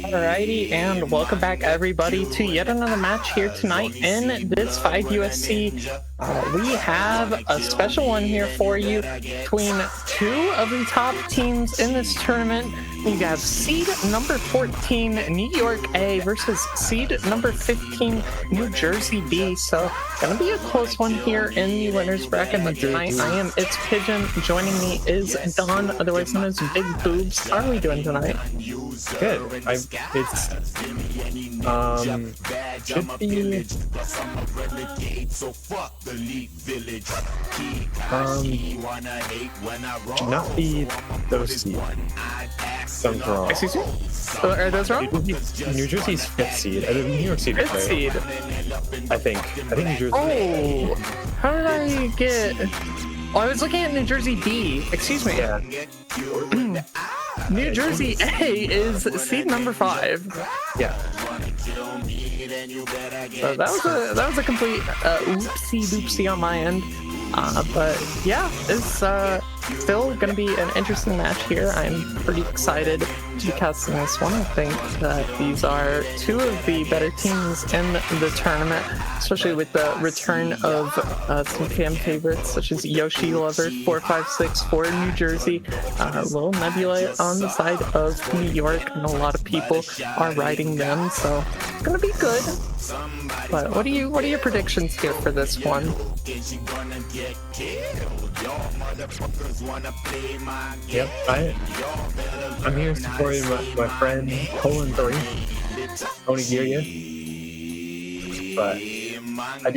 Alrighty, and welcome back everybody to yet another match here tonight in this 5USC. We have a special one here for you between two of the top teams in this tournament. We have seed number 14 New York A versus seed number 15 New Jersey B. So gonna be a close one here in the winners bracket. But tonight I am It's Pigeon. Joining me is Don, otherwise known as Big Boobs. How are we doing tonight? Good. Should be not be those seed. Sounds wrong. Excuse me? Are those wrong? New Jersey's 5th seed. New York seed. 5th seed. I think New Jersey. Oh, how did I get? Oh, I was looking at New Jersey B. Excuse me. Yeah. New Jersey A is seed number 5. Yeah. So that was a complete oopsie doopsie on my end. But yeah, it's still going to be an interesting match here. I'm pretty excited to be casting this one. I think that these are two of the better teams in the tournament, especially with the return of some fan favorites such as Yoshi Lover 456 for New Jersey, Little Nebula on the side of New York, and a lot of people are riding them, so it's going to be good. But what are your predictions here for this one? Yep, I'm here supporting my friend Colin 3, Onigiri, but I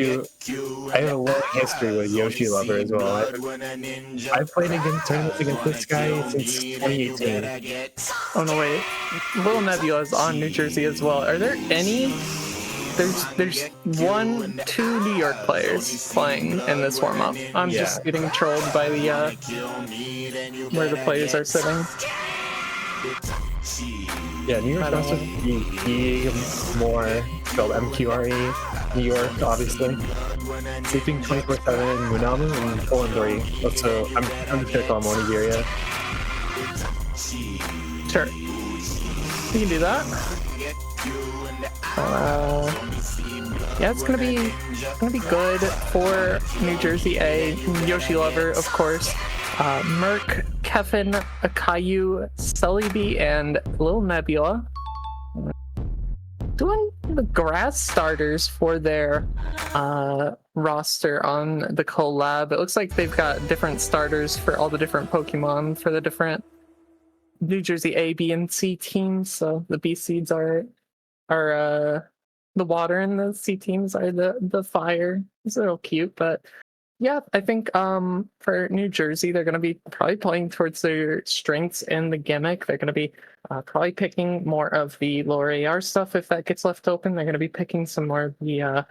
have a long history with Yoshi Lover as well. I've played tournaments against this guy since 2018. Oh no, wait, Little Nebula is on New Jersey as well. Are there any? There's 2 New York players playing in this warm-up. I'm just getting trolled by the where the players are sitting. Yeah, New York also be more spelled MQRE. New York, obviously. Sleeping 24/7, Munamu, and Poland 3. Also, I'm just gonna call him Onigiri. Sure, you can do that. Yeah, it's gonna be good for New Jersey A. Yoshi Lover, of course. Merc, Kevin, Akayu, Celebi, and Little Nebula doing the grass starters for their roster on the collab. It looks like they've got different starters for all the different Pokemon for the different New Jersey A, B, and C teams. So the B seeds are the water, and the C teams are the fire. It's a little cute, but yeah, I think for New Jersey, they're going to be probably playing towards their strengths and the gimmick. They're going to be probably picking more of the lower AR stuff if that gets left open. They're going to be picking some more of the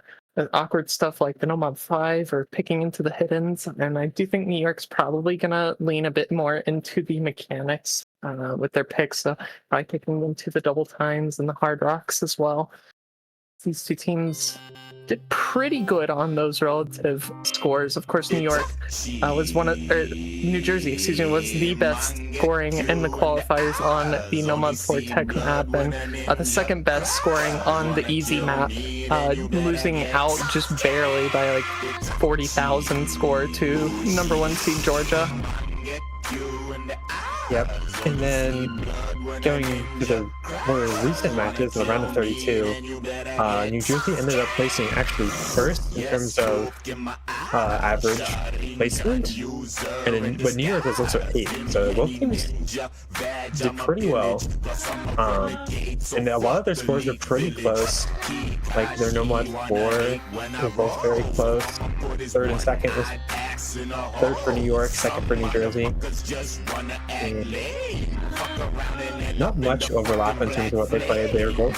awkward stuff like the No Mob 5 or picking into the hiddens. And I do think New York's probably going to lean a bit more into the mechanics with their picks. So probably picking into the double times and the hard rocks as well. These two teams did pretty good on those relative scores. Of course, New Jersey, was the best scoring in the qualifiers on the No Mod 4 Tech map, and the second best scoring on the easy map, losing out just barely by like 40,000 score to number 1 seed Georgia. Yep. And then going to the more recent matches, the round of 32, New Jersey ended up placing actually first in terms of average placement, but New York was also 8th, so both teams did pretty well. And a lot of their scores are pretty close. Like their No Mod 4 were both very close. Third and second was third for New York, second for New Jersey. And not much overlap in terms of what they played. They were both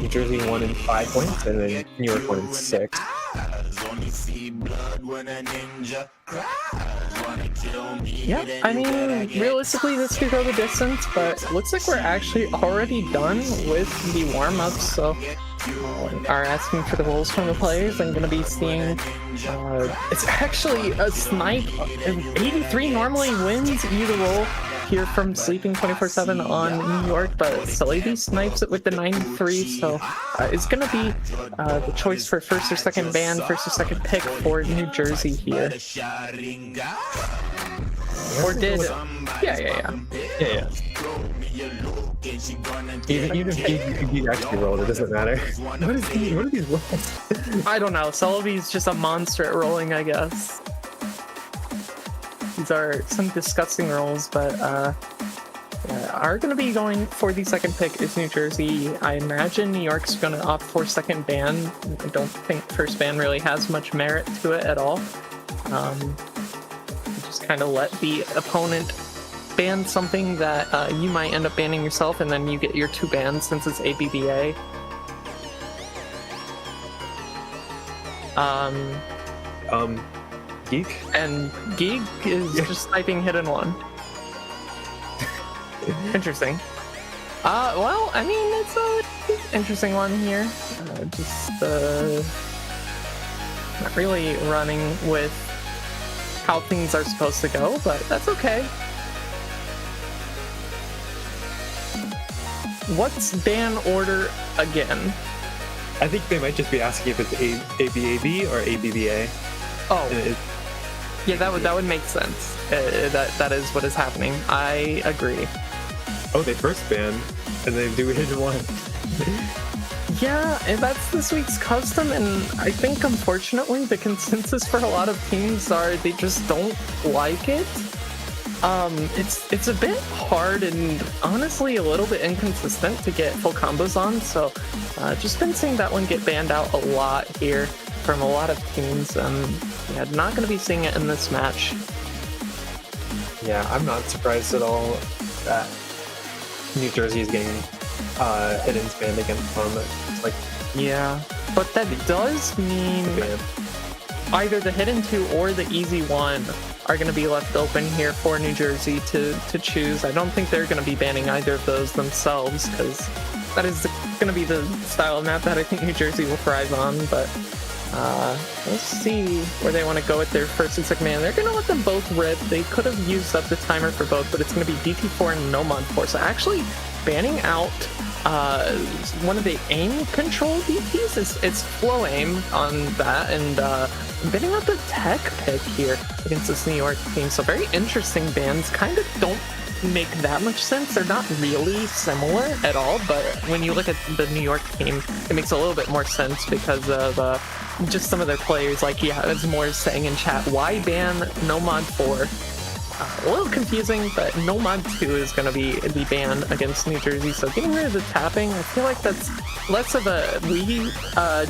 New Jersey won in 5 points, and then New York won in 6. Yeah, I mean, realistically, this could go the distance, but it looks like we're actually already done with the warm-ups, so are asking for the roles from the players. I'm going to be seeing, it's actually a snipe. 83 normally wins either role here from Sleeping 24/7 on New York, but Celebi snipes it with the 93, so it's going to be the choice for first or second ban, first or second pick for New Jersey here. Or did... Yeah. Even if you actually rolled, it doesn't matter. What are these rolls? I don't know. Celebi's just a monster at rolling, I guess. These are some disgusting rolls, but are going to be going for the second pick is New Jersey. I imagine New York's going to opt for second ban. I don't think first ban really has much merit to it at all. Just kind of let the opponent ban something that you might end up banning yourself, and then you get your 2 bans since it's ABBA. Geek? And Geek is just typing hidden 1. Interesting. Well, I mean, it's an interesting one here. Not really running with how things are supposed to go, but that's okay. What's ban order again? I think they might just be asking if it's ABAB or ABBA. Oh. Yeah, that would make sense. That is what is happening. I agree. Oh, they first ban, and they do hidden 1. Yeah, and that's this week's custom, and I think unfortunately the consensus for a lot of teams are they just don't like it. It's a bit hard and honestly a little bit inconsistent to get full combos on, so just been seeing that one get banned out a lot here from a lot of teams. Yeah, not going to be seeing it in this match. Yeah, I'm not surprised at all that New Jersey is getting hidden banned against them. It's like, yeah, but that does mean either the hidden 2 or the easy 1 are going to be left open here for New Jersey to choose. I don't think they're going to be banning either of those themselves, because that is going to be the style of map that I think New Jersey will thrive on, but let's see where they want to go with their first and second man. They're going to let them both rip. They could have used up the timer for both, but it's going to be DT4 and no mod 4. So actually banning out one of the aim control DPs. It's flow aim on that, and banning out the tech pick here against this New York team. So very interesting bans. Kind of don't make that much sense. They're not really similar at all, but when you look at the New York team, it makes a little bit more sense because of just some of their players. Like, yeah, as more is saying in chat, why ban no mod 4? A little confusing, but no mod 2 is going to be the ban against New Jersey. So getting rid of the tapping, I feel like that's less of a we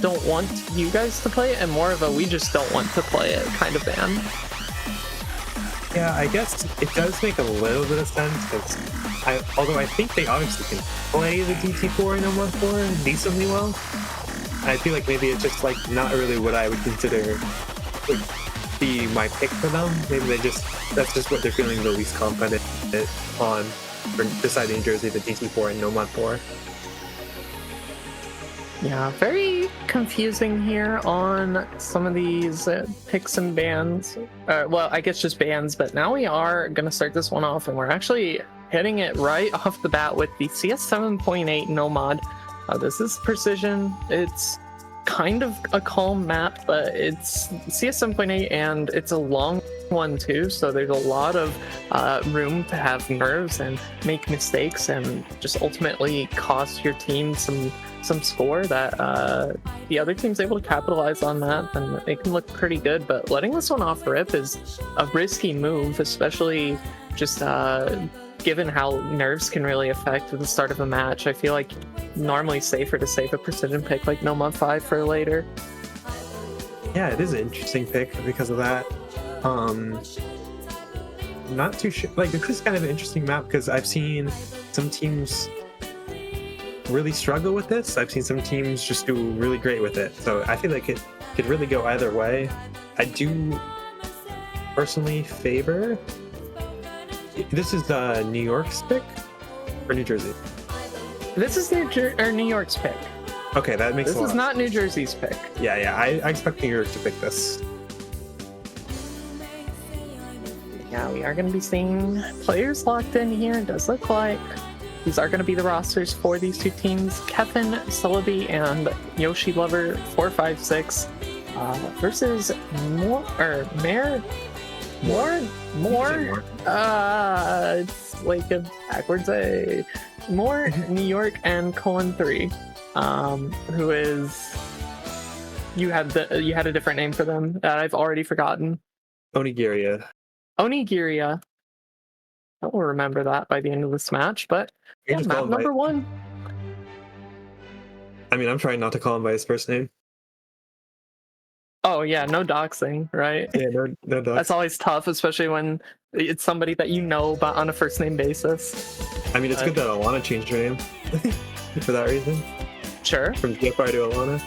don't want you guys to play it and more of a we just don't want to play it kind of ban. Yeah, I guess it does make a little bit of sense, because although I think they obviously can play the DT4 and M14 decently well, I feel like maybe it's just like not really what I would consider would be my pick for them. Maybe that's just what they're feeling the least confident on for deciding Jersey the DT4 and no mod 4. Yeah, very confusing here on some of these picks and bans. Well, I guess just bans, but now we are going to start this one off, and we're actually hitting it right off the bat with the CS 7.8 no mod. This is Precision. It's kind of a calm map, but it's CS 7.8 and it's a long one too, so there's a lot of room to have nerves and make mistakes and just ultimately cost your team some score that the other team's able to capitalize on that, and it can look pretty good. But letting this one off rip is a risky move, especially just given how nerves can really affect the start of a match. I feel like normally safer to save a precision pick like No Mod 5 for later. Yeah, it is an interesting pick because of that. Not too sure. Like, this is kind of an interesting map because I've seen some teams really struggle with this. I've seen some teams just do really great with it. So I feel like it could really go either way. I do personally favor. This is New York's pick or New Jersey? This is New York's pick. Okay, that makes this a lot. This is not New Jersey's pick. Yeah, I expect New York to pick this. Yeah, we are going to be seeing players locked in here. It does look like these are going to be the rosters for these two teams. Kevin Celebi and Yoshi Lover 456 versus More. It's like a backwards A. More New York and Colin 3, who is you had a different name for them that I've already forgotten. Onigiria. I will remember that by the end of this match, but yeah, map number 1. I mean, I'm trying not to call him by his first name. Oh yeah, no doxing, right? Yeah, no doxing. That's always tough, especially when it's somebody that you know, but on a first name basis. I mean, it's good that Alana changed her name for that reason. Sure. From Jeffrey to Alana.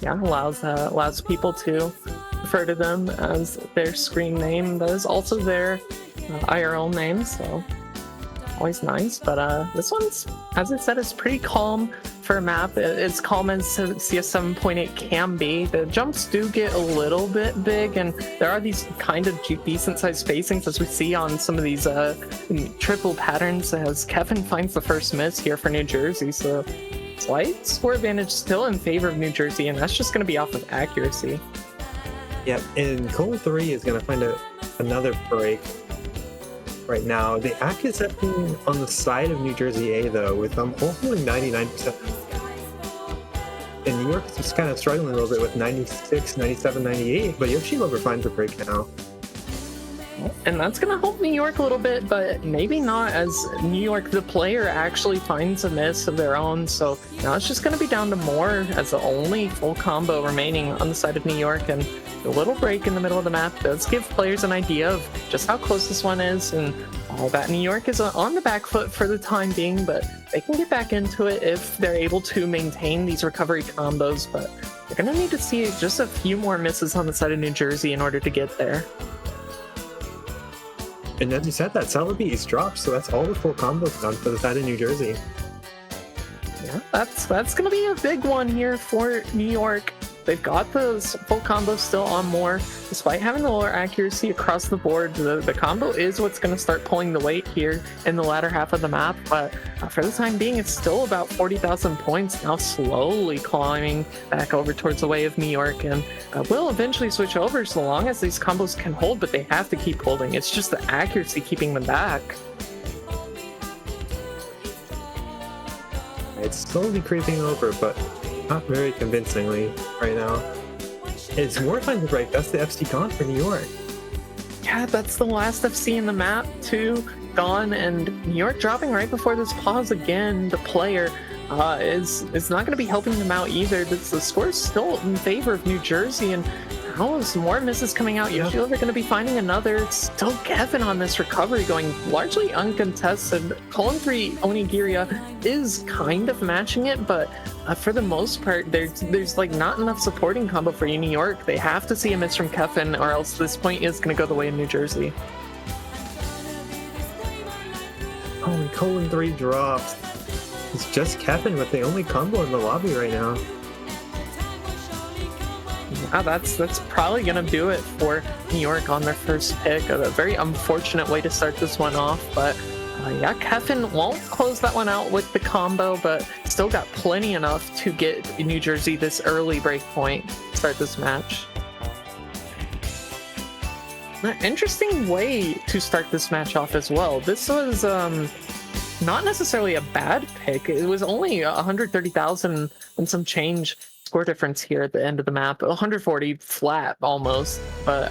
Yeah, allows people to refer to them as their screen name. That is also their IRL name, so always nice. But this one's, as I said, is pretty calm for a map. It's calm as CS 7.8 can be. The jumps do get a little bit big, and there are these kind of decent sized spacings as we see on some of these triple patterns as Kevin finds the first miss here for New Jersey. So slight score advantage still in favor of New Jersey, and that's just going to be off of accuracy. Yep, and Colin 3 is going to find another break right now. The accuracy on the side of New Jersey A, though, with only 99%. And New York is just kind of struggling a little bit with 96, 97, 98, but Yoshi Lover finds a break now. And that's going to help New York a little bit, but maybe not, as New York, the player, actually finds a miss of their own. So now it's just going to be down to More as the only full combo remaining on the side of New York. And a little break in the middle of the map does give players an idea of just how close this one is. And all that New York is on the back foot for the time being, but they can get back into it if they're able to maintain these recovery combos. But they're going to need to see just a few more misses on the side of New Jersey in order to get there. And as you said, that Celebi is dropped, so that's all the full combos done for the side of New Jersey. Yeah, that's going to be a big one here for New York. They've got those full combos still on More, despite having the lower accuracy across the board. The combo is what's going to start pulling the weight here in the latter half of the map, but for the time being, it's still about 40,000 points, now slowly climbing back over towards the way of New York, and will eventually switch over so long as these combos can hold, but they have to keep holding. It's just the accuracy keeping them back. It's slowly creeping over, but not very convincingly right now. It's More finds the break. That's the FC gone for New York. Yeah, that's the last FC in the map too. Gone, and New York dropping right before this pause again. The player is not going to be helping them out either. The score is still in favor of New Jersey, and now some more misses coming out. Usually they're going to be finding another. It's still Kevin on this recovery, going largely uncontested. Colin 3 Onigiria is kind of matching it, but for the most part, there's like not enough supporting combo for New York. They have to see a miss from Kevin, or else this point is going to go the way of New Jersey. Oh, and Colin 3 drops. It's just Kevin with the only combo in the lobby right now. Yeah, that's probably going to do it for New York on their first pick. A very unfortunate way to start this one off, but yeah, Kevin won't close that one out with the combo, but still got plenty enough to get New Jersey this early break point to start this match. An interesting way to start this match off as well. This was not necessarily a bad pick. It was only 130,000 and some change score difference here at the end of the map. 140 flat almost, but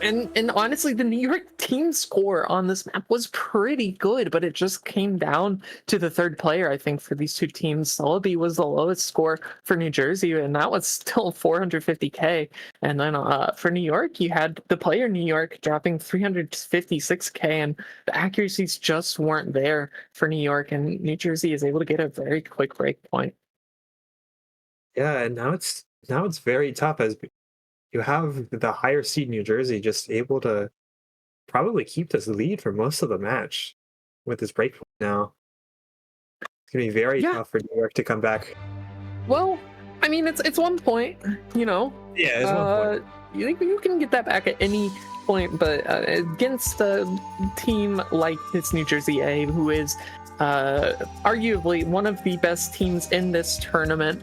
And honestly, the New York team score on this map was pretty good, but it just came down to the third player, I think, for these two teams. Celebi was the lowest score for New Jersey, and that was still 450k. And then for New York, you had the player New York dropping 356k, and the accuracies just weren't there for New York, and New Jersey is able to get a very quick break point. Yeah, and now it's very tough as you have the higher seed New Jersey just able to probably keep this lead for most of the match with this break point now. It's gonna be very tough for New York to come back. Well, I mean, it's 1 point, you know. Yeah, it's 1 point. You can get that back at any point, but against a team like this New Jersey A, who is arguably one of the best teams in this tournament,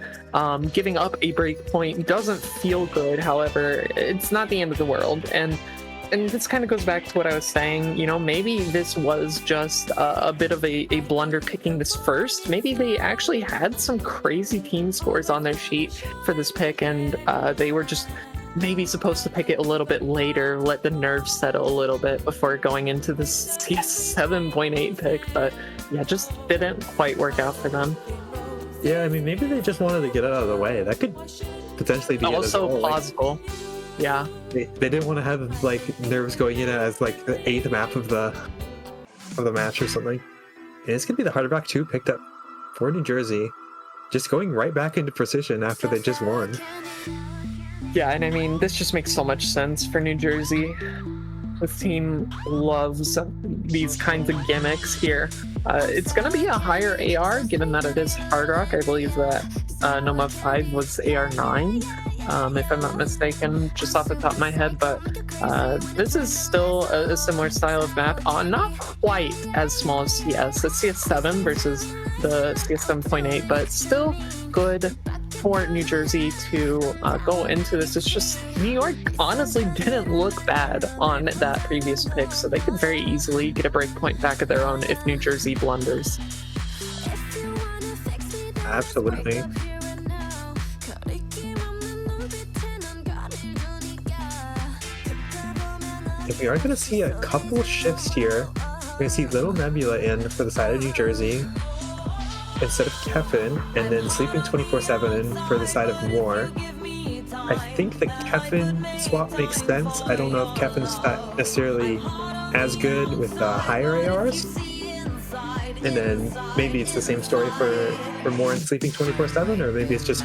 giving up a break point doesn't feel good. However, it's not the end of the world, and this kind of goes back to what I was saying. You know, maybe this was just a bit of a blunder picking this first. Maybe they actually had some crazy team scores on their sheet for this pick, and they were just maybe supposed to pick it a little bit later, let the nerves settle a little bit before going into this CS 7.8 pick. But yeah, just didn't quite work out for them. Yeah, I mean, maybe they just wanted to get it out of the way. That could potentially be also plausible. Yeah, they didn't want to have like nerves going in as like the 8th map of the match or something. And it's gonna be the Hard Rock 2 picked up for New Jersey, just going right back into precision after they just won. Yeah, and I mean, this just makes so much sense for New Jersey. This team loves these kinds of gimmicks here. It's going to be a higher AR, given that it is Hard Rock. I believe that Noma 5 was AR 9, if I'm not mistaken, just off the top of my head. But this is still a similar style of map. Not quite as small as CS. It's CS 7 versus the CS 7.8, but still good for New Jersey to go into this. It's just New York honestly didn't look bad on that previous pick, so they could very easily get a break point back of their own if New Jersey blunders. Absolutely. If we are going to see a couple shifts here, we're going to see Little Nebula in for the side of New Jersey instead of Kevin, and then Sleeping 24/7 for the side of Moore. I think the Kevin swap makes sense. I don't know if Kevin's not necessarily as good with higher ARs. And then maybe it's the same story for Moore and Sleeping 24/7, or maybe it's just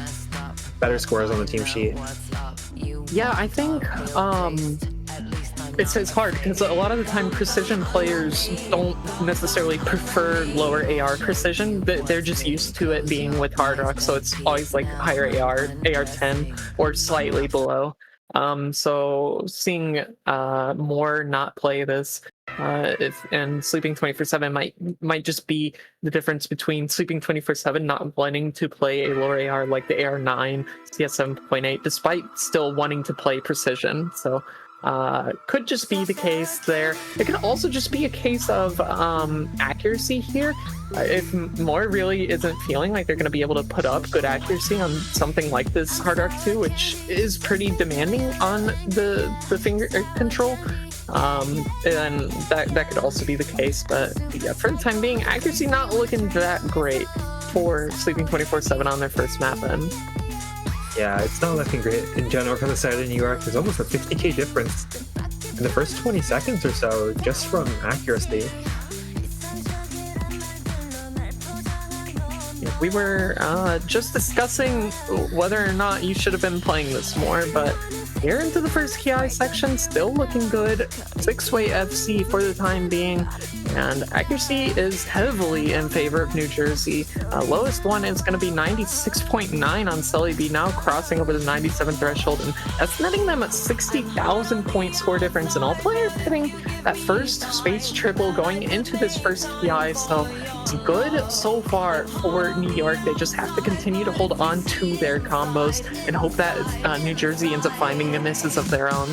better scores on the team sheet. Yeah, I think it's hard because a lot of the time precision players don't necessarily prefer lower AR precision. They're just used to it being with Hard Rock, so it's always like higher AR 10 or slightly below. So seeing Moore not play this and Sleeping 24/7 might just be the difference between Sleeping 24/7 not wanting to play a lower AR like the AR 9 CS 7.8 despite still wanting to play precision. So could just be the case there. It could also just be a case of accuracy here. If Moore really isn't feeling like they're going to be able to put up good accuracy on something like this Hard Rock 2, which is pretty demanding on the finger control, and that could also be the case. But yeah, for the time being, accuracy not looking that great for Sleeping 24/7 on their first map end. Yeah, it's not looking great in general from the side of New York. There's almost a 50k difference in the first 20 seconds or so just from accuracy. We were just discussing whether or not you should have been playing this more, but here into the first KI section, still looking good. 6-way FC for the time being, and accuracy is heavily in favor of New Jersey. Lowest one is going to be 96.9 on Celebi, now crossing over the 97 threshold, and that's netting them at 60,000 point score difference, and all players hitting that first space triple going into this first KI, so it's good so far for New York. They just have to continue to hold on to their combos and hope that New Jersey ends up finding the misses of their own.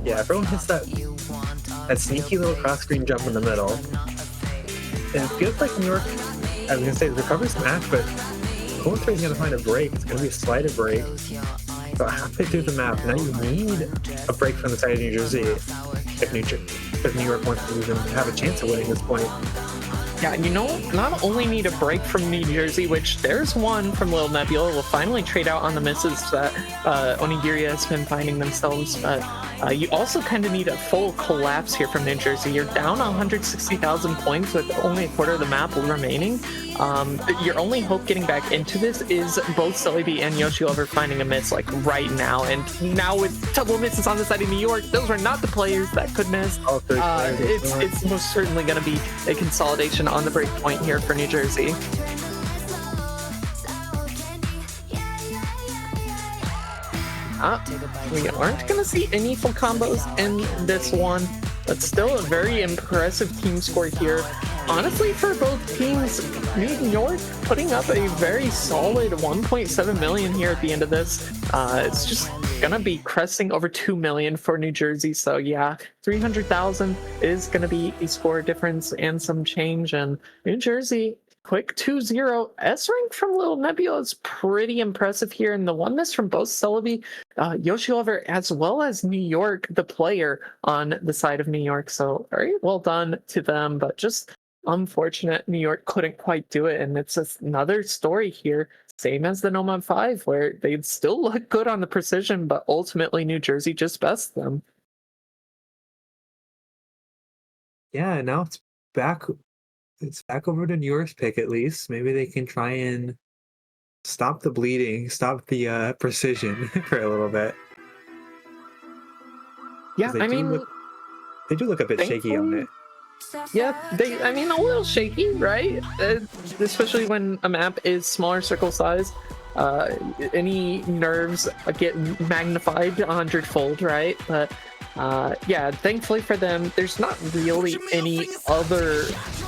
Yeah, everyone hits that sneaky little cross-screen jump in the middle. And it feels like New York, I was going to say, recovers some match, but going through is going to find a break. It's going to be a slighted break. But halfway through the map, now you need a break from the side of New Jersey if New York wants to even have a chance of winning this point. Yeah, and you know, not only need a break from New Jersey, which there's one from Lil Nebula, will finally trade out on the misses that Onigiri has been finding themselves, but you also kind of need a full collapse here from New Jersey. You're down 160,000 points with only a quarter of the map remaining. Your only hope getting back into this is both Celebi and Yoshi Lover finding a miss like right now, and now with double misses on the side of New York, those are not the players that could miss. It's most certainly going to be a consolidation on the break point here for New Jersey. We aren't going to see any full combos in this one, but still a very impressive team score here. Honestly, for both teams, New York putting up a very solid 1.7 million here at the end of this. It's just gonna be cresting over 2 million for New Jersey. So yeah, 300,000 is gonna be a score difference and some change. And New Jersey, quick 2-0. S-rank from Lil Nebula is pretty impressive here. And the one miss from both Celebi, Yoshi Lover, as well as New York, the player on the side of New York. So very well done to them, but just unfortunate New York couldn't quite do it. And it's just another story here, same as the Nomad 5, where they'd still look good on the precision, but ultimately New Jersey just best them. Yeah, now it's back over to New York's pick at least. Maybe they can try and stop the bleeding, stop the precision for a little bit. Yeah, I mean, they do look a bit shaky on it. Yeah, I mean, a little shaky, right? Especially when a map is smaller circle size. Any nerves get magnified 100-fold, right? But yeah, thankfully for them, there's not really any other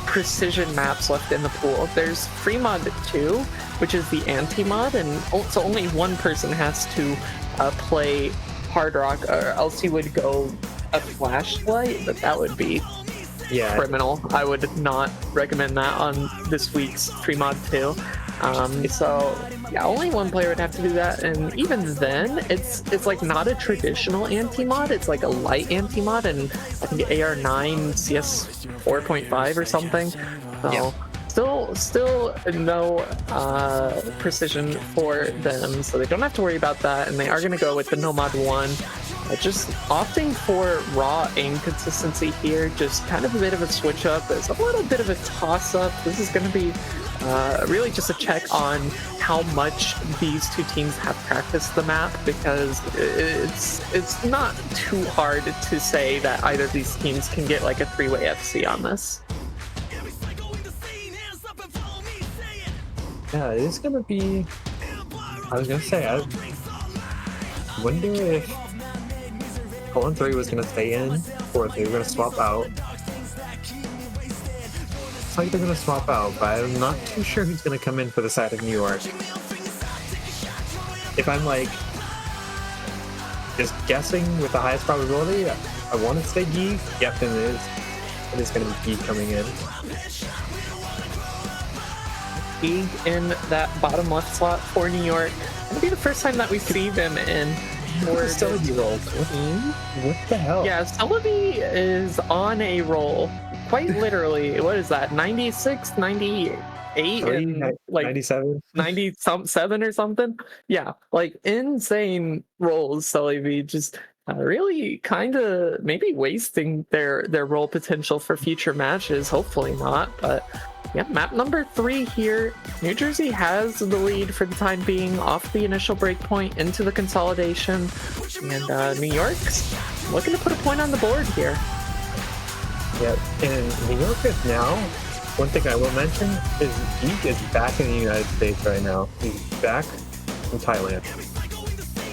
precision maps left in the pool. There's Free Mod 2, which is the anti-mod, and so only one person has to play Hard Rock, or else he would go a flashlight, but that would be criminal. I would not recommend that on this week's Free Mod 2. So yeah, only one player would have to do that, and even then it's like not a traditional anti-mod, it's like a light anti-mod, and I think AR9 CS 4.5 or something. So still no precision for them, so they don't have to worry about that, and they are going to go with the Nomad 1. Just opting for raw aim consistency here, just kind of a bit of a switch up. It's a little bit of a toss up. This is going to be really just a check on how much these two teams have practiced the map, because it's not too hard to say that either of these teams can get like a 3-way FC on this. Yeah, it is going to be... I was going to say, I wonder if Colin 3 was going to stay in, or if they were going to swap out. It's like they're going to swap out, but I'm not too sure who's going to come in for the side of New York. If I'm like just guessing with the highest probability, I want to say Yi. Yep, then it is going to be Yi coming in. Yi in that bottom left slot for New York. It'll be the first time that we see them in. Celebi roll. What the hell? Yeah, Celebi is on a roll. Quite literally. What is that? 96, 98, and like 97, 97 or something? Yeah, like insane rolls. Celebi just really kind of maybe wasting their role potential for future matches. Hopefully not, but yeah, map number 3 here. New Jersey has the lead for the time being off the initial breakpoint into the consolidation, and New York's looking to put a point on the board here. Yeah, and New York is now, one thing I will mention is Geek is back in the United States right now. He's back from Thailand.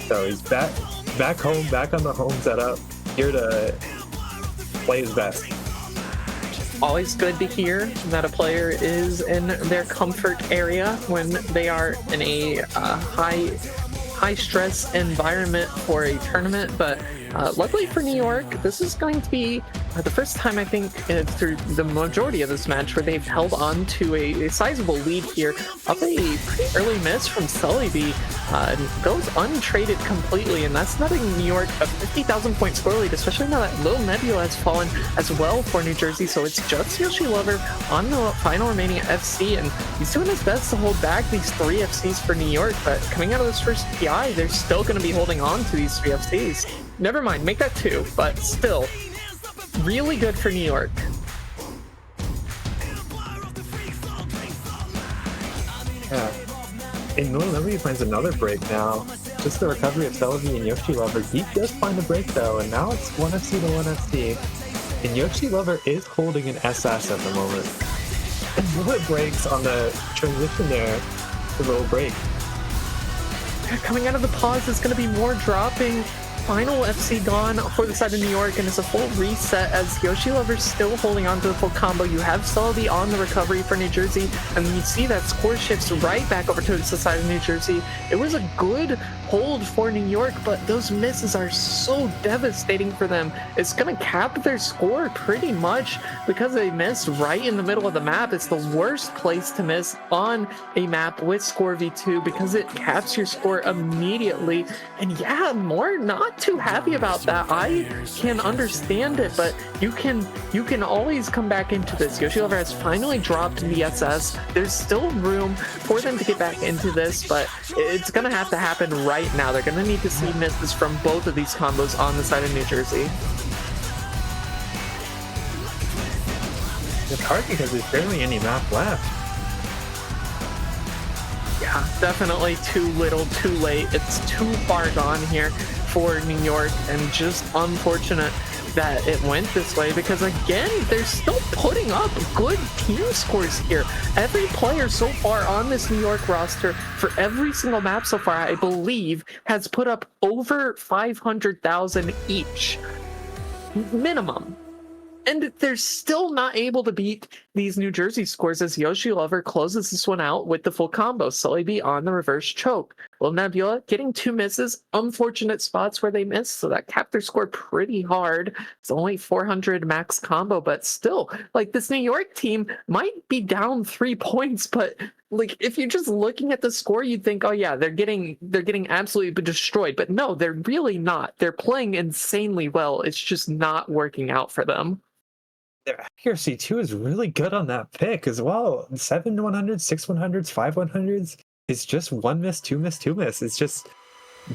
So he's back home, back on the home setup, here to play his best. Always good to hear that a player is in their comfort area when they are in a high stress environment for a tournament. But luckily for New York, this is going to be the first time I think through the majority of this match where they've held on to a sizable lead here of a pretty early miss from Sully goes untraded completely, and that's netting New York a 50,000 point score lead, especially now that Lil Nebula has fallen as well for New Jersey. So it's just Yoshi Lover on the final remaining FC, and he's doing his best to hold back these 3 FCs for New York, but coming out of this first PI, they're still going to be holding on to these 3 FCs. Never mind, make that 2, but still really good for New York. Yeah. And Lil Nebula finds another break now. Just the recovery of Celebi and Yoshi Lover. He does find a break though, and now it's 1FC to 1FC. And Yoshi Lover is holding an SS at the moment. And bullet breaks on the transition there. A little break. Coming out of the pause, it's going to be more dropping. Final FC gone for the side of New York, and it's a full reset as Yoshi Lover's still holding on to the full combo. You have Sully on the recovery for New Jersey, and you see that score shifts right back over to the side of New Jersey. It was a good hold for New York, but those misses are so devastating for them. It's going to cap their score pretty much because they missed right in the middle of the map. It's the worst place to miss on a map with score v2 because it caps your score immediately. And yeah, more not too happy about that. I can understand it, but you can always come back into this. Yoshi Lover has finally dropped the SS. There's still room for them to get back into this, but it's going to have to happen right now. They're going to need to see misses from both of these combos on the side of New Jersey. It's hard because there's barely any map left. Yeah, definitely too little, too late. It's too far gone here for New York, and just unfortunate that it went this way because, again, they're still putting up good team scores here. Every player so far on this New York roster for every single map so far, I believe, has put up over 500,000 each. Minimum. And they're still not able to beat these New Jersey scores as Yoshi Lover closes this one out with the full combo. Sully on the reverse choke. Lil Nebula getting 2 misses. Unfortunate spots where they missed, so that capped their score pretty hard. It's only 400 max combo, but still, like, this New York team might be down 3 points, but like, if you're just looking at the score, you'd think, oh yeah, they're getting absolutely destroyed. But no, they're really not. They're playing insanely well. It's just not working out for them. Their accuracy too is really good on that pick as well. 7 100s, 6 100s, 5 100s. It's just 1 miss, 2 miss, 2 miss. It's just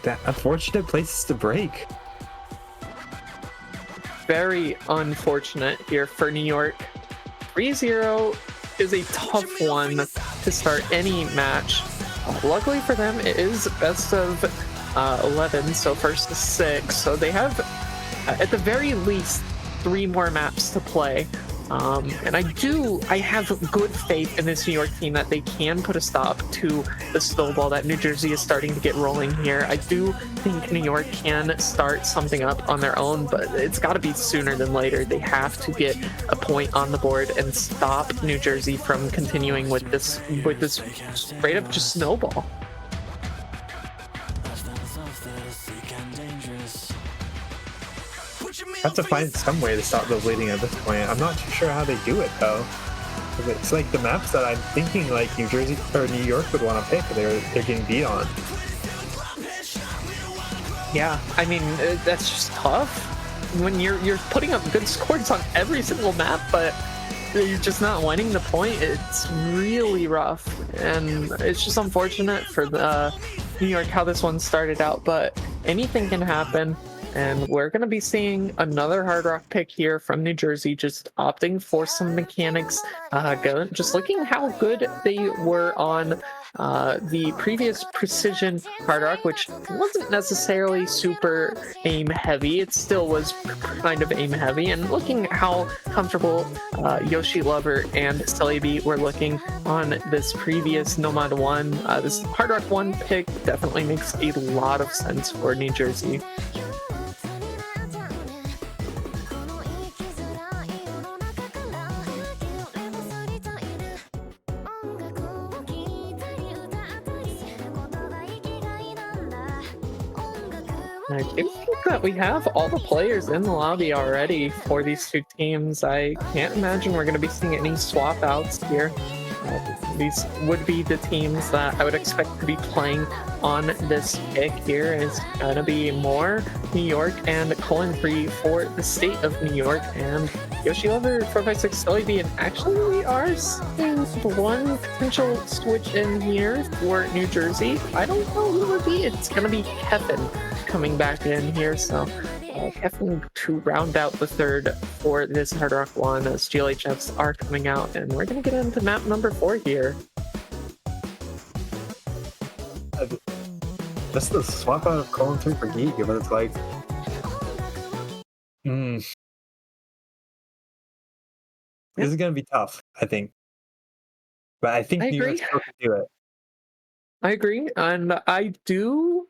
that unfortunate places to break. Very unfortunate here for New York. 3-0 is a tough one to start any match. Luckily for them, it is best of 11, so first to 6. So they have, at the very least, 3 more maps to play. And I have good faith in this New York team that they can put a stop to the snowball that New Jersey is starting to get rolling here. I do think New York can start something up on their own, but it's got to be sooner than later. They have to get a point on the board and stop New Jersey from continuing with this straight up just snowball. Have to find some way to stop the bleeding at this point. I'm not too sure how they do it though. It's like the maps that I'm thinking like New Jersey or New York would want to pick, they're getting beat on. Yeah, I mean, that's just tough when you're putting up good scores on every single map, but you're just not winning the point. It's really rough, and it's just unfortunate for the New York how this one started out, but anything can happen. And we're going to be seeing another Hard Rock pick here from New Jersey, just opting for some mechanics, just looking how good they were on the previous Precision Hard Rock, which wasn't necessarily super aim heavy. It still was kind of aim heavy, and looking how comfortable Yoshi Lover and Celebi were looking on this previous Nomad 1. This Hard Rock 1 pick definitely makes a lot of sense for New Jersey. I do think that we have all the players in the lobby already for these two teams. I can't imagine we're going to be seeing any swap outs here. These would be the teams that I would expect to be playing on this pick here. Is going to be more New York and Colin Free for the state of New York, and Yoshi Lover 456 Soybean. And actually, we are seeing one potential switch in here for New Jersey. I don't know who it would be. It's going to be Kevin coming back in here. So Kevin to round out the third for this Hard Rock 1 as GLHFs are coming out, and we're going to get into map number 4 here. Just the swap out of Colin 3 for Geek, but it's like... This is going to be tough, I think. But I think New York still can do it. I agree, and I do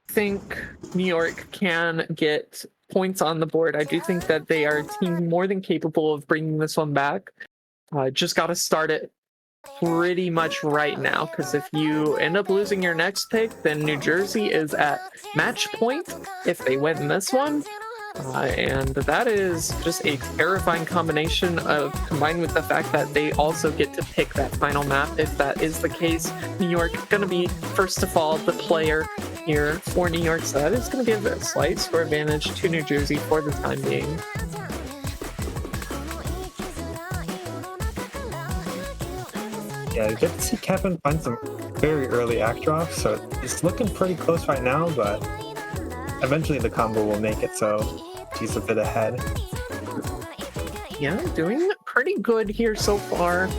think New York can get points on the board. I do think that they are a team more than capable of bringing this one back. Just got to start it pretty much right now, because if you end up losing your next pick, then New Jersey is at match point if they win this one. And that is just a terrifying combination of combined with the fact that they also get to pick that final map. If that is the case, New York going to be first of all the player here for New York, so that is going to give a slight score advantage to New Jersey for the time being. Yeah, you get to see Kevin find some very early act drops, so it's looking pretty close right now, but eventually the combo will make it, so she's a bit ahead. Yeah, doing pretty good here so far.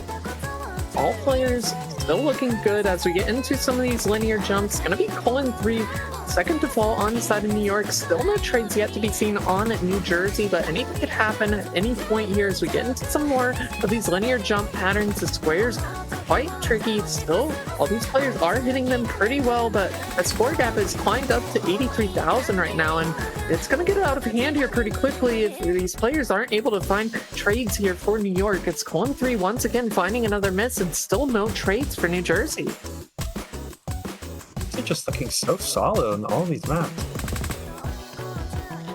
All players still looking good as we get into some of these linear jumps. Gonna be Colin 3, second to fall on the side of New York. Still no trades yet to be seen on New Jersey, but anything could happen at any point here as we get into some more of these linear jump patterns. The squares are quite tricky. Still, all these players are hitting them pretty well, but that score gap has climbed up to 83,000 right now, and it's going to get out of hand here pretty quickly if these players aren't able to find trades here for New York. It's Colin 3 once again finding another miss, and still no trades for New Jersey. They're just looking so solid on all these maps.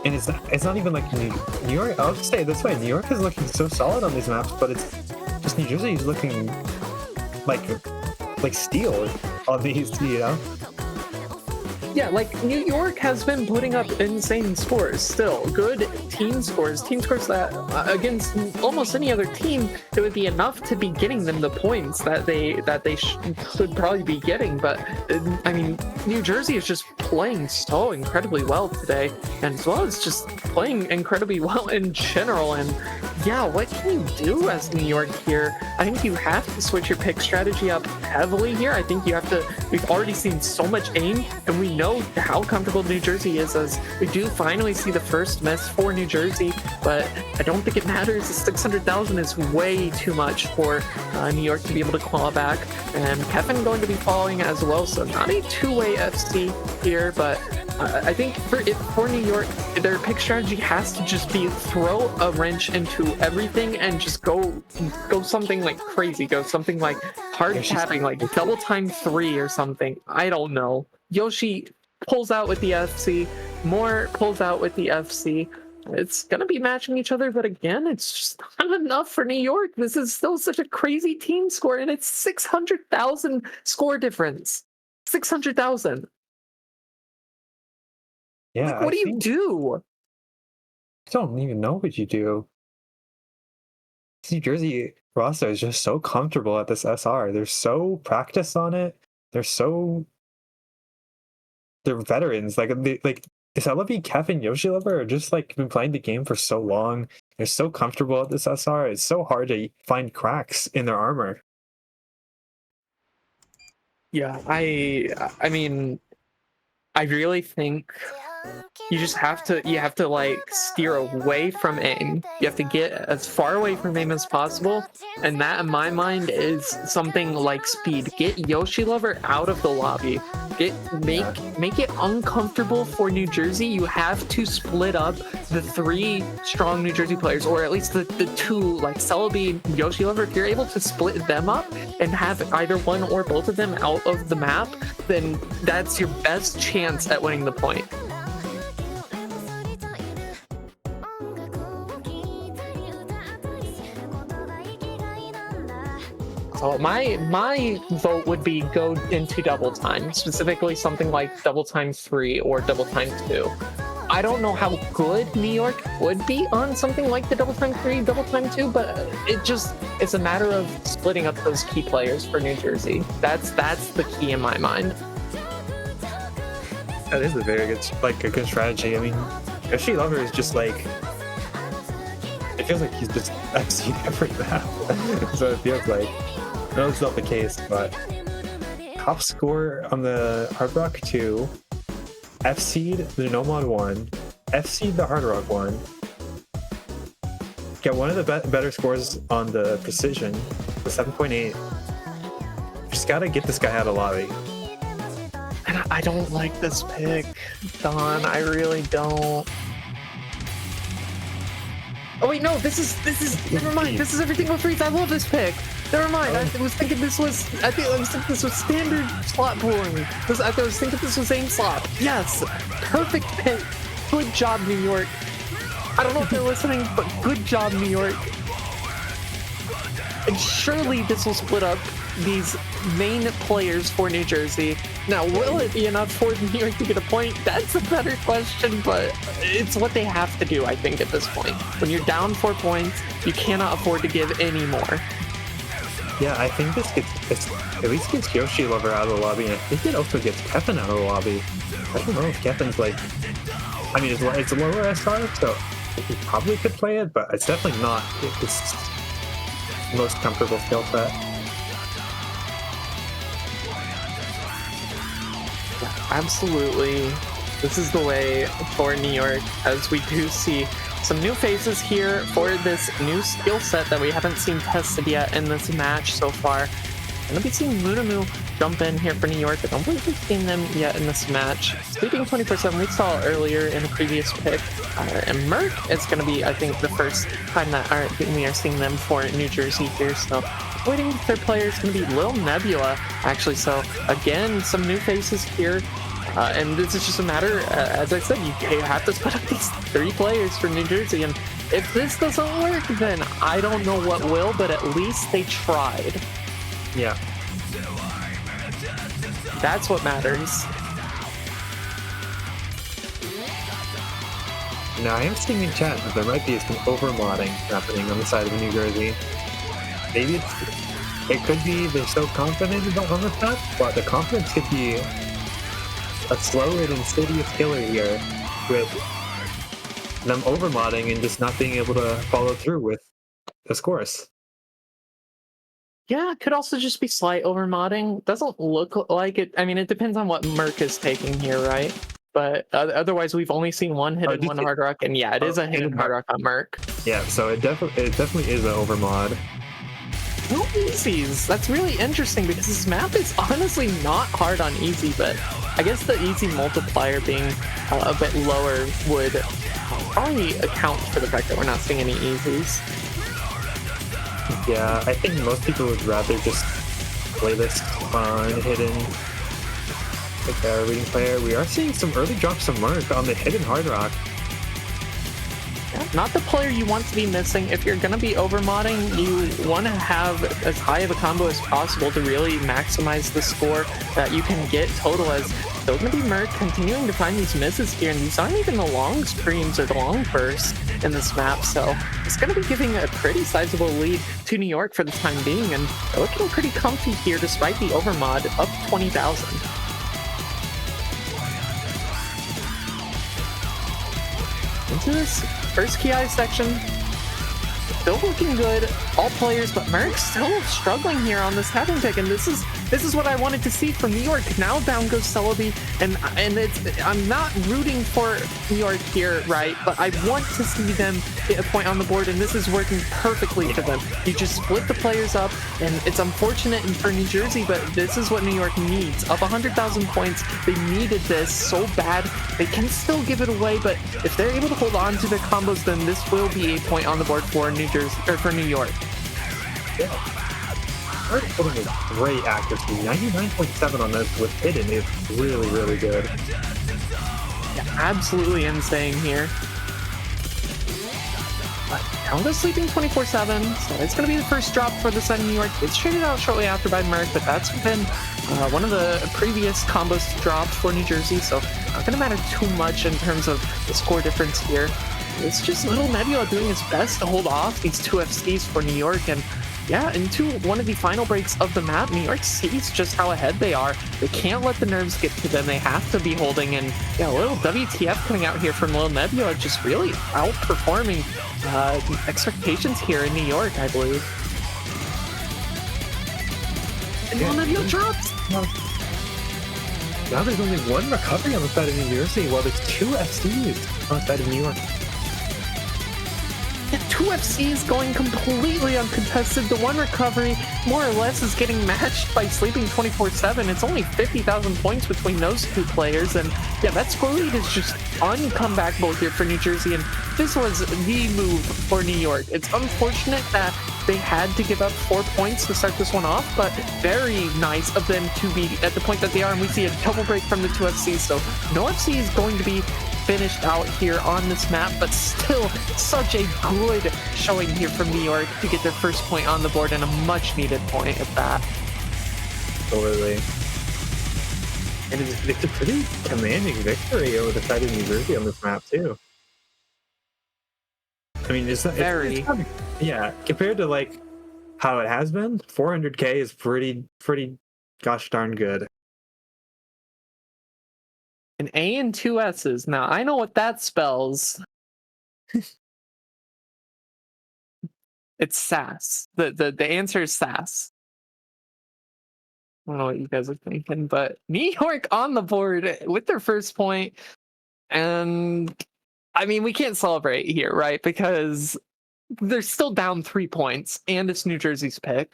And it's not even like New York, I'll just say it this way, New York is looking so solid on these maps, but it's just New Jersey is looking like steel on these, you know? Yeah, like New York has been putting up insane scores still. Good team scores that against almost any other team, it would be enough to be getting them the points that they should probably be getting. But I mean, New Jersey is just playing so incredibly well today, and as well as just playing incredibly well in general. And yeah, what can you do as New York here? I think you have to switch your pick strategy up heavily here. I think you have to, we've already seen so much aim, and we know how comfortable New Jersey is, as we do finally see the first miss for New Jersey, but I don't think it matters. The 600,000 is way too much for New York to be able to claw back, and Kevin going to be following as well, so not a two-way FC here, but I think for New York, their pick strategy has to just be throw a wrench into everything and just go something like crazy, go something like hard tapping, like double time 3 or something. I don't know. Yoshi pulls out with the FC, Moore pulls out with the FC. It's gonna be matching each other, but again, it's just not enough for New York. This is still such a crazy team score, and it's 600,000 score difference. 600,000. Yeah. Like, what do you do? I don't even know what you do. New Jersey roster is just so comfortable at this SR. They're so practiced on it. They're veterans. Is that Levy, Kevin, Yoshi Lover are just like been playing the game for so long. They're so comfortable at this SR. It's so hard to find cracks in their armor. Yeah, I mean, I really think you have to like steer away from aim. You have to get as far away from aim as possible, and that in my mind is something like speed. Get Yoshi Lover out of the lobby. Make it uncomfortable for New Jersey. You have to split up the 3 strong New Jersey players, or at least the 2 like Celebi, Yoshi Lover. If you're able to split them up and have either one or both of them out of the map, then that's your best chance at winning the point. So my vote would be go into double time, specifically something like double time 3 or double time 2. I don't know how good New York would be on something like the double time 3, double time 2, but it's a matter of splitting up those key players for New Jersey. That's the key in my mind. That is a very good, like, a good strategy. I mean, Yoshi Lover is just like, it feels like he's just FC'd every map. So it feels like, no, it's not the case, but top score on the Hard Rock 2, FC'd the Nomad 1, FC'd the Hard Rock 1, get one of the better scores on the Precision, the 7.8. Just gotta get this guy out of lobby. And I don't like this pick, Don. I really don't. Oh wait, no, this is never mind. This is everything but freeze. I love this pick. Never mind. I was thinking this was standard slot pooling. I was thinking this was aim slot. Yes, perfect pick. Good job, New York. I don't know if they're listening, but good job, New York. And surely this will split up these main players for New Jersey. Now, will it be enough for New York to get a point? That's a better question, but it's what they have to do, I think, at this point. When you're down 4 points, you cannot afford to give any more. Yeah, I think this at least gets Yoshi Lover out of the lobby, and I think it also gets Kevin out of the lobby. I don't know if Kevin's like, I mean, it's a lower SR, so he probably could play it, but it's definitely not his most comfortable skill set. Absolutely. This is the way for New York, as we do see some new faces here for this new skill set that we haven't seen tested yet in this match so far. I'm going to be seeing Munamu jump in here for New York. I don't believe we've seen them yet in this match. Sleeping 24/7, we saw earlier in a previous pick. And Merc is going to be, I think, the first time that we are seeing them for New Jersey here. So waiting for their player is going to be Lil Nebula, actually. So again, some new faces here. And this is just a matter, as I said, you have to split up these 3 players for New Jersey. And if this doesn't work, then I don't know what will, but at least they tried. Yeah. That's what matters. Now, I am seeing in chat that there might be some overmodding happening on the side of New Jersey. Maybe it could be they're so confident on the top, but the confidence could be a slow and insidious killer here with them overmodding and just not being able to follow through with the scores. Yeah, it could also just be slight overmodding. Doesn't look like it. I mean, it depends on what Merc is taking here, right? But otherwise, we've only seen one hidden, one hard rock, and yeah, it is a hidden hard rock on Merc. Yeah, so it definitely is an overmod. No easies. That's really interesting because this map is honestly not hard on easy, but I guess the easy multiplier being a bit lower would probably account for the fact that we're not seeing any easies. Yeah, I think most people would rather just play this on hidden, like a reading player. We are seeing some early drops of Merc on the hidden hard rock. Not the player you want to be missing. If you're going to be overmodding, you want to have as high of a combo as possible to really maximize the score that you can get total, as still going to be Merc continuing to find these misses here, and these aren't even the long screams or the long bursts in this map, so it's going to be giving a pretty sizable lead to New York for the time being, and they're looking pretty comfy here despite the overmod, up 20,000. Into this first KI section, still looking good, all players, but Merc's still struggling here on this tapping pick, and this is what I wanted to see from New York. Now down goes Celebi, and I'm not rooting for New York here, right? But I want to see them get a point on the board, and this is working perfectly for them. You just split the players up, and it's unfortunate for New Jersey, but this is what New York needs. Up 100,000 points, they needed this so bad. They can still give it away, but if they're able to hold on to their combos, then this will be a point on the board for New Jersey, or for New York. Yeah. Merc putting a great accuracy. 99.7 on this with hidden is really, really good. Yeah, absolutely insane here. But down to sleeping 24/7. So it's going to be the first drop for the side of New York. It's traded out shortly after by Merrick, but that's been one of the previous combos to drop for New Jersey. So not going to matter too much in terms of the score difference here. It's just Little Nebula doing his best to hold off these two FCs for New York. And yeah, into one of the final breaks of the map, New York sees just how ahead they are. They can't let the nerves get to them. They have to be holding. And yeah, a little WTF coming out here from Little Nebula, just really outperforming expectations here in New York, I believe. And Little Nebula drops. Now there's only one recovery on the side of New Jersey, while there's two FCs on the side of New York. Yeah, two FCs going completely uncontested. The one recovery, more or less, is getting matched by sleeping 24/7. It's only 50,000 points between those two players. And yeah, that score lead is just uncomebackable here for New Jersey. And this was the move for New York. It's unfortunate that they had to give up 4 points to start this one off, but very nice of them to be at the point that they are. And we see a double break from the two FCs. So no FC is going to be finished out here on this map, but still such a good showing here from New York to get their first point on the board, and a much needed point at that. Totally. And it's a pretty commanding victory over the side of New Jersey on this map too. I mean, it's yeah, compared to like how it has been, 400k is pretty gosh darn good. An A and two S's. Now, I know what that spells. It's sass. The answer is sass. I don't know what you guys are thinking, but New York on the board with their first point. And I mean, we can't celebrate here, right? Because they're still down 3 points, and it's New Jersey's pick.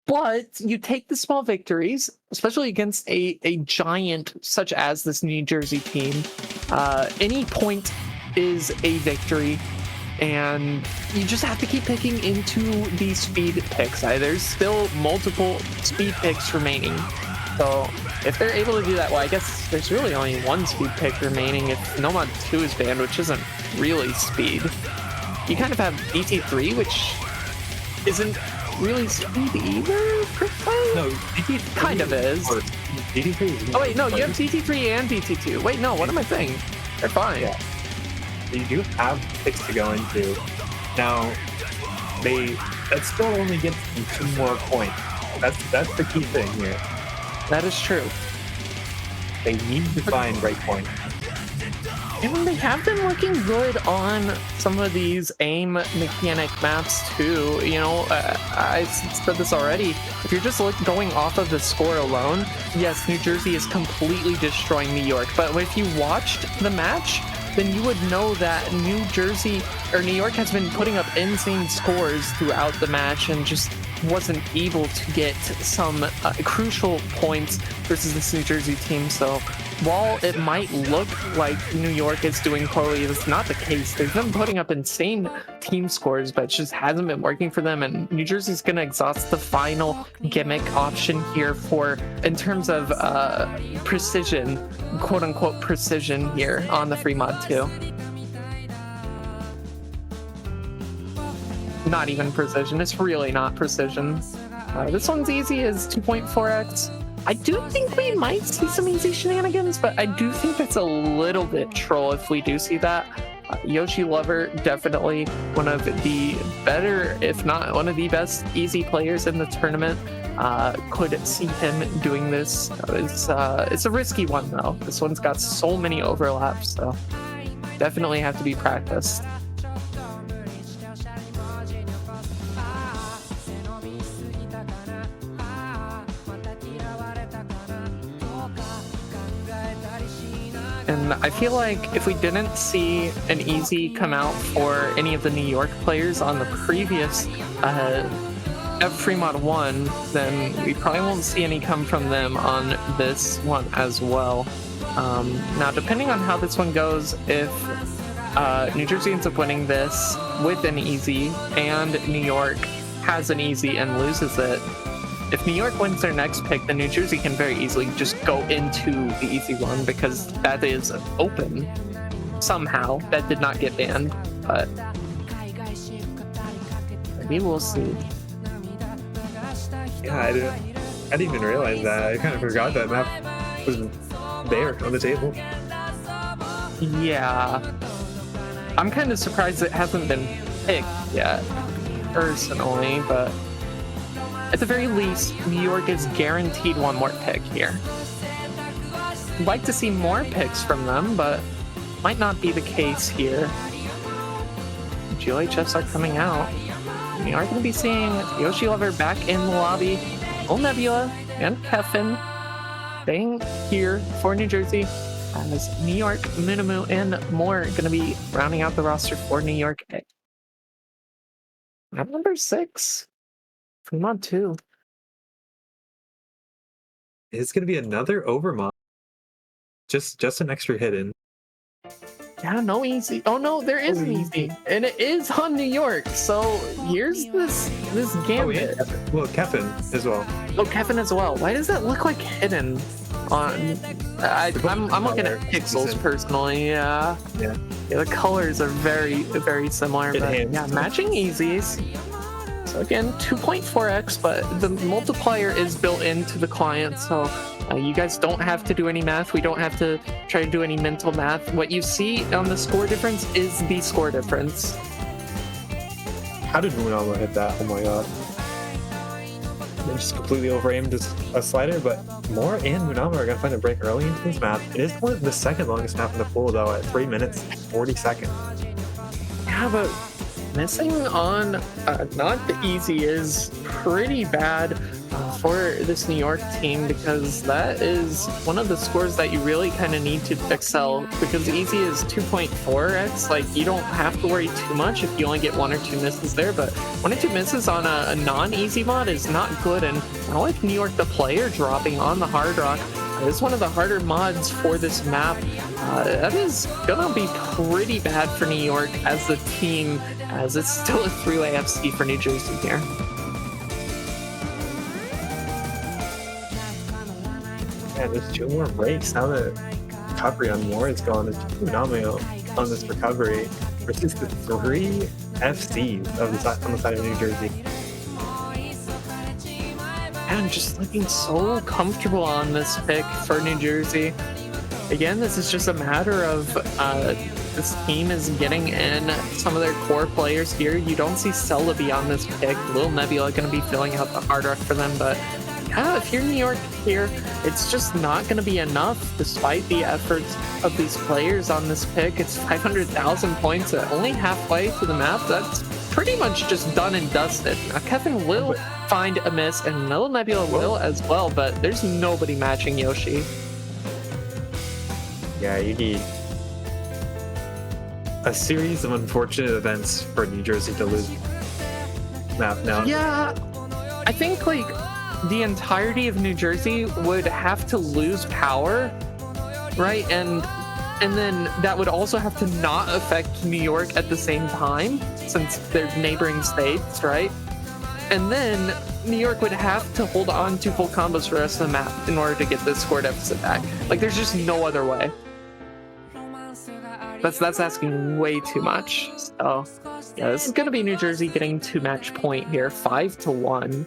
But you take the small victories, especially against a giant such as this New Jersey team. Any point is a victory, and you just have to keep picking into these speed picks. There's still multiple speed picks remaining. So if they're able to do that, well, I guess there's really only one speed pick remaining if Nomad 2 is banned, which isn't really speed. You kind of have DT3, which isn't really speed either, per se? No, DT3 kind of is. DT3 is oh wait, no, you have DT3 and DT2. Wait, no, what am I saying? They're fine. Yeah. You do have picks to go into. Now, that still only gets them 2 more points. That's the key thing here. That is true. They need to find right points. And they have been working good on some of these aim mechanic maps too. You know, I said this already. If you're just going off of the score alone, yes, New Jersey is completely destroying New York. But if you watched the match, then you would know that New York has been putting up insane scores throughout the match and just wasn't able to get some crucial points versus this New Jersey team. So while it might look like New York is doing poorly, it's not the case. They've been putting up insane team scores, but it just hasn't been working for them. And New Jersey's going to exhaust the final gimmick option here in terms of precision, quote unquote precision here on the free mod 2. Not even precision. It's really not precision. This one's easy as 2.4x. I do think we might see some easy shenanigans, but I do think that's a little bit troll if we do see that. Yoshi Lover, definitely one of the better, if not one of the best easy players in the tournament. Could see him doing this. It's a risky one though. This one's got so many overlaps, so definitely have to be practiced. And I feel like if we didn't see an easy come out for any of the New York players on the previous Free Mod 1, then we probably won't see any come from them on this one as well. Now, depending on how this one goes, if New Jersey ends up winning this with an easy and New York has an easy and loses it, if New York wins their next pick, then New Jersey can very easily just go into the easy one because that is open somehow. That did not get banned, but We will see. Yeah, I didn't even realize that. I kind of forgot that map was there on the table. Yeah. I'm kind of surprised it hasn't been picked yet, personally, but at the very least, New York is guaranteed one more pick here. I'd like to see more picks from them, but might not be the case here. GLHFs are coming out. We are going to be seeing Yoshi Lover back in the lobby. Old Nebula and Kevin staying here for New Jersey, as New York, Minamu, and more going to be rounding out the roster for New York. Map number 6, Fremont 2. It's going to be another overmod. Just an extra hidden. Yeah, no easy. Oh no, there is an easy, and it is on New York. So here's this gambit. Well, Kevin as well. Oh, Kevin as well. Why does that look like hidden? I'm looking at pixels personally. Yeah. The colors are very similar. But yeah, matching easies. So again, 2.4x, but the multiplier is built into the client, so you guys don't have to do any math. We don't have to try to do any mental math. What you see on the score difference is the score difference. How did Munama hit that? Oh my god. They just completely over-aimed a slider, but Moore and Munama are going to find a break early into this map. It is one of the second longest map in the pool, though, at 3 minutes, 40 seconds. Yeah, but missing on not the easy is pretty bad for this New York team, because that is one of the scores that you really kind of need to excel, because easy is 2.4x. like, you don't have to worry too much if you only get 1 or 2 misses there, but 1 or 2 misses on a non-easy mod is not good. And I don't like New York the player dropping on the hard rock. It is one of the harder mods for this map. That is gonna be pretty bad for New York as a team, as it's still a 3-way FC for New Jersey here. Yeah, there's 2 more breaks. Now that recovery on Moore is gone, there's 2 Munama on this recovery versus the 3 FCs on the side of New Jersey. And just looking so comfortable on this pick for New Jersey. Again, this is just a matter of this team is getting in some of their core players here. You don't see Celebi on this pick. Lil Nebula going to be filling out the hard rock for them, but yeah, if you're New York here, it's just not going to be enough despite the efforts of these players on this pick. It's 500,000 points at only halfway to the map. That's pretty much just done and dusted. Now, Kevin will find a miss, and Lil Nebula will as well, but there's nobody matching Yoshi. Yeah, you need a series of unfortunate events for New Jersey to lose map now. Yeah, I think like the entirety of New Jersey would have to lose power, right? And then that would also have to not affect New York at the same time, since they're neighboring states, right? And then New York would have to hold on to full combos for the rest of the map in order to get this score deficit back. Like, there's just no other way. That's asking way too much. So yeah, this is gonna be New Jersey getting to match point here, 5-1.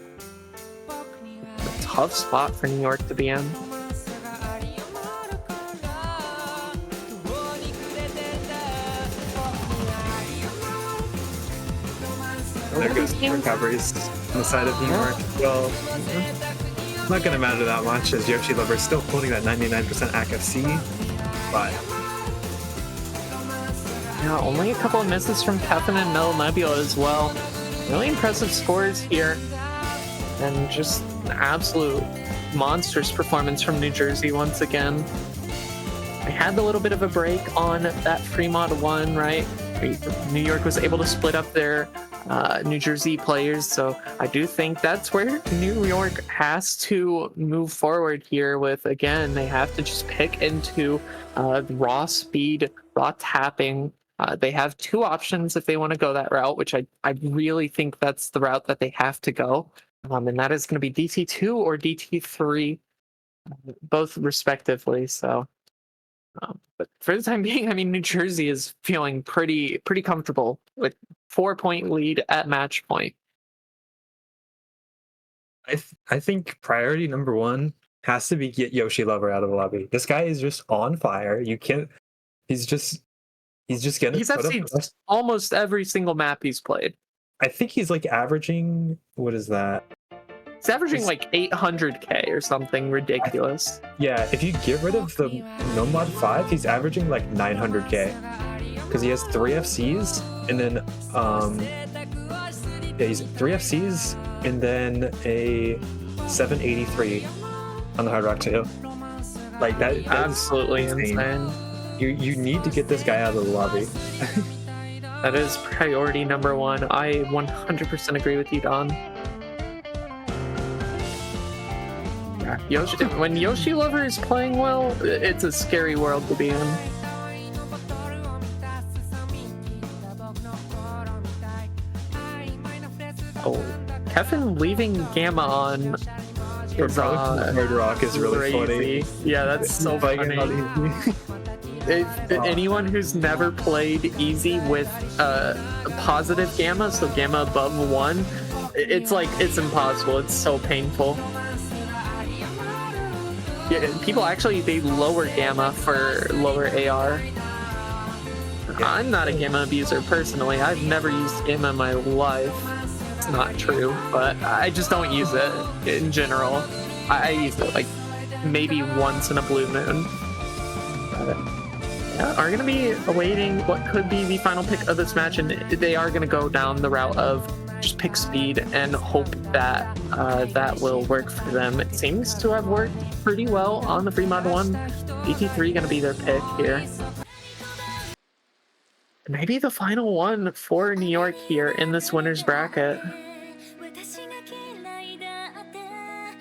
A tough spot for New York to be in. There goes recoveries on the side of New York. Well, not going to matter that much, as Yoshi Lover is still holding that 99% ACFC, but yeah, only a couple of misses from Kevin and Lil Nebula as well. Really impressive scores here, and just an absolute monstrous performance from New Jersey once again. I had a little bit of a break on that free mod 1, right? New York was able to split up their New Jersey players, so I do think that's where New York has to move forward here with, again, they have to just pick into raw speed, raw tapping. They have 2 options if they want to go that route, which I really think that's the route that they have to go. And that is going to be DT2 or DT3, both respectively. So, but for the time being, I mean, New Jersey is feeling pretty comfortable with 4-point lead at match point. I think priority number one has to be get Yoshi Lover out of the lobby. This guy is just on fire. You can't. He's just gonna He's put up. FC almost every single map he's played. I think he's like averaging. What is that? He's averaging like 800k or something ridiculous. Yeah, if you get rid of the No Mod 5, he's averaging like 900k. Because he has 3 FCs and then yeah, he's 3 FCs and then a 783 on the Hard Rock 2. Like that absolutely insane. You need to get this guy out of the lobby. That is priority number one. I 100% agree with you, Don. Yoshi, when Yoshi Lover is playing well, it's a scary world to be in. Oh, Kevin leaving Gamma on is Hard Rock is really crazy. funny. Yeah, that's so funny. Anyone who's never played easy with a positive Gamma, so Gamma above 1, it's like, it's impossible. It's so painful. Yeah, people actually, they lower Gamma for lower AR. I'm not a Gamma abuser personally. I've never used Gamma in my life. It's not true, but I just don't use it in general. I use it like maybe once in a blue moon. But, yeah, are going to be awaiting what could be the final pick of this match, and they are going to go down the route of just pick speed and hope that that will work for them. It seems to have worked pretty well on the free mod 1. DT3 going to be their pick here. Maybe the final one for New York here in this winner's bracket.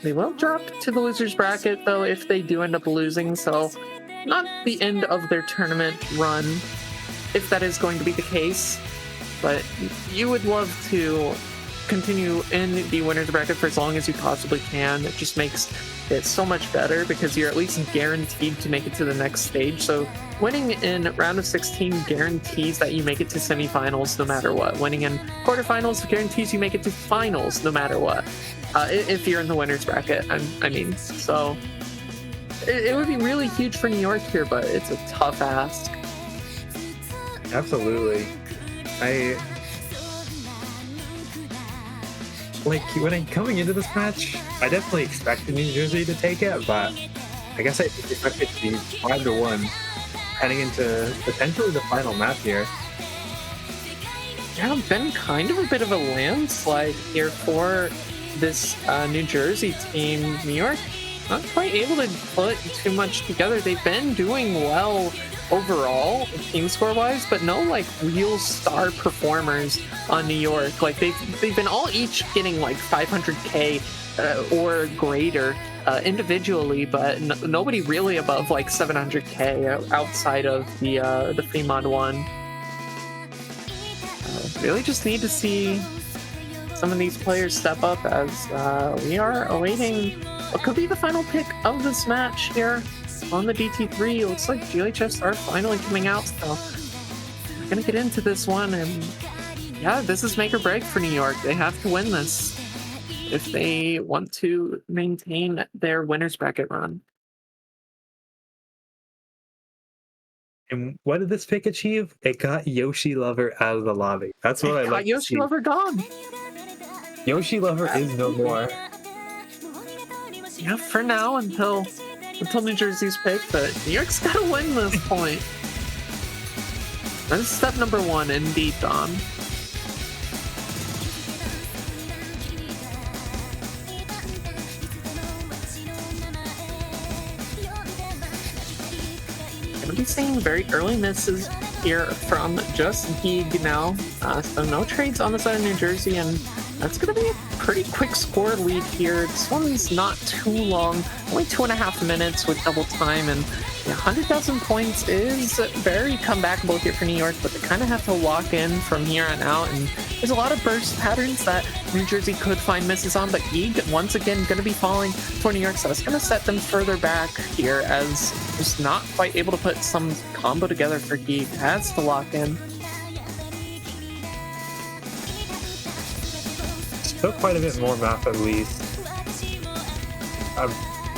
They will drop to the loser's bracket though if they do end up losing, so not the end of their tournament run if that is going to be the case. But you would love to continue in the winner's bracket for as long as you possibly can. It just makes it so much better because you're at least guaranteed to make it to the next stage. So winning in round of 16 guarantees that you make it to semifinals no matter what. Winning in quarterfinals guarantees you make it to finals no matter what. If you're in the winner's bracket, I mean. So it would be really huge for New York here, but it's a tough ask. Absolutely. When coming into this match, I definitely expected New Jersey to take it, but I guess I expected it to be 5-1 heading into potentially the final map here. Yeah, been kind of a bit of a landslide here for this New Jersey team. New York not quite able to put too much together. They've been doing well overall team score wise, but no like real star performers on New York. Like they've been all each getting like 500k or greater individually, but nobody really above like 700k outside of the free mod 1. Really just need to see some of these players step up as we are awaiting what could be the final pick of this match here on the DT3. It looks like GLHS are finally coming out, so we're gonna get into this one, and yeah, this is make or break for New York. They have to win this if they want to maintain their winner's bracket run. And what did this pick achieve? It got Yoshi Lover out of the lobby. That's what I like. Yoshi Lover gone. Yoshi Lover is no more. Yeah, for now until New Jersey's pick, but New York's gotta win this point. That's step number 1, indeed, Don. Gonna be seeing very early misses here from just Geeg now. So no trades on the side of New Jersey, and that's going to be a pretty quick score lead here. This one's not too long, only 2.5 minutes with double time, and 100,000 points is very comebackable here for New York, but they kind of have to lock in from here on out, and there's a lot of burst patterns that New Jersey could find misses on, but Geeg, once again, going to be falling for New York, so it's going to set them further back here as just not quite able to put some combo together for Geeg. Has to lock in. Still quite a bit more map at least.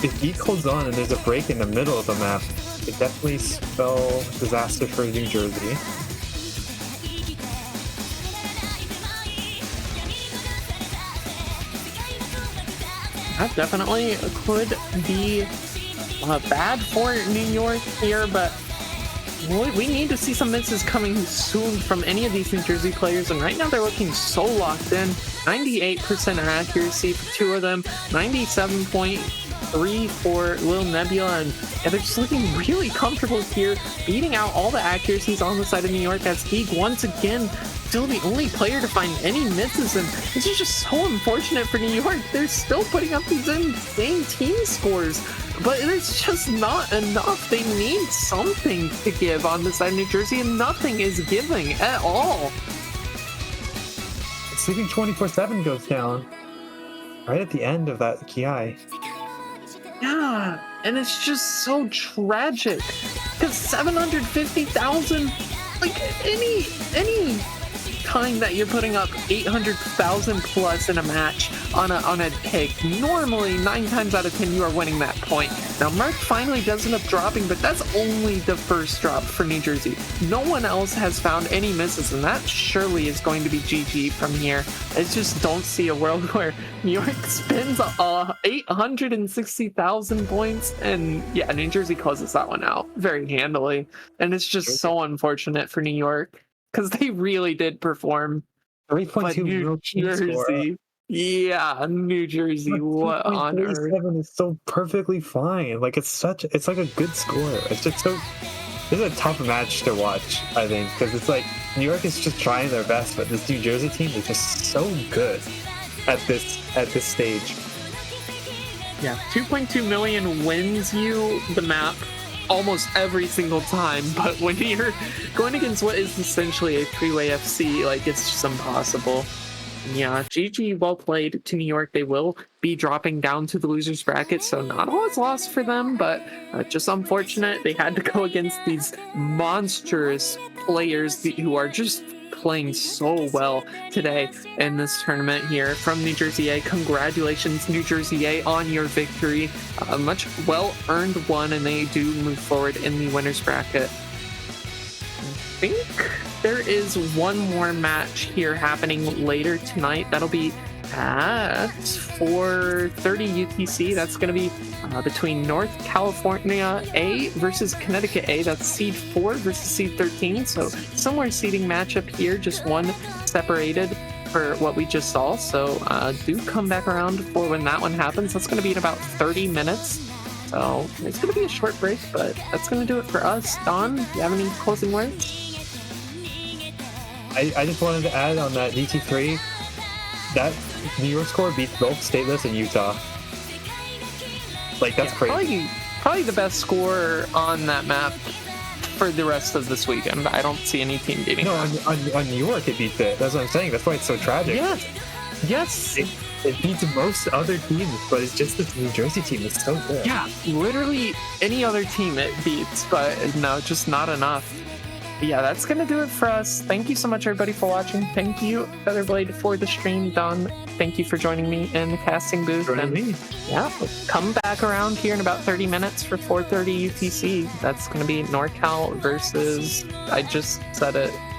if Geek holds on and there's a break in the middle of the map, it definitely spell disaster for New Jersey. That definitely could be bad for New York here, but we need to see some misses coming soon from any of these New Jersey players, and right now they're looking so locked in. 98% accuracy for two of them, 97.3 for Lil Nebula, and they're just looking really comfortable here, beating out all the accuracies on the side of New York, as Geek once again still the only player to find any misses, and this is just so unfortunate for New York. They're still putting up these insane team scores, but it's just not enough. They need something to give on the side of New Jersey, and nothing is giving at all. Sleeping 24/7 goes down right at the end of that Ki. Yeah, and it's just so tragic, because 750,000, like any time that you're putting up 800,000 plus in a match on a pick, normally 9 times out of 10 you are winning that point. Now Mark finally does end up dropping, but that's only the first drop for New Jersey. No one else has found any misses, and that surely is going to be GG from here. I just don't see a world where New York spends 860,000 points, and yeah, New Jersey closes that one out very handily, and it's just so unfortunate for New York, because they really did perform. 3.2 New Jersey. Yeah, New Jersey. What on earth? 7 is so perfectly fine. Like it's like a good score. It's just so. This is a tough match to watch, I think, because it's like New York is just trying their best, but this New Jersey team is just so good at this stage. Yeah, 2.2 million wins you the map almost every single time, but when you're going against what is essentially a three-way FC, like, it's just impossible. Yeah, GG, well played to New York. They will be dropping down to the losers bracket, so not all is lost for them, but just unfortunate. They had to go against these monstrous players who are just playing so well today in this tournament here from New Jersey A. Congratulations, New Jersey A, on your victory. A much well-earned one, and they do move forward in the winners bracket. I think there is one more match here happening later tonight. That'll be at 4:30 UTC. That's going to be between North California A versus Connecticut A. That's seed 4 versus seed 13. So similar seeding matchup here, just one separated for what we just saw. So do come back around for when that one happens. That's going to be in about 30 minutes. So it's going to be a short break, but that's going to do it for us. Don, do you have any closing words? I just wanted to add on that DT3, that New York score beats both stateless and Utah. Like, that's crazy. Probably the best score on that map for the rest of this weekend. I don't see any team beating that. On New York it beats it. That's what I'm saying. That's why it's so tragic. Yes. It beats most other teams, but it's just this New Jersey team is so good. Yeah, literally any other team it beats, but no, just not enough. Yeah, that's going to do it for us. Thank you so much, everybody, for watching. Thank you, Featherblade, for the stream. Don, thank you for joining me in the casting booth. Yeah, come back around here in about 30 minutes for 4:30 UTC. That's going to be NorCal versus, I just said it,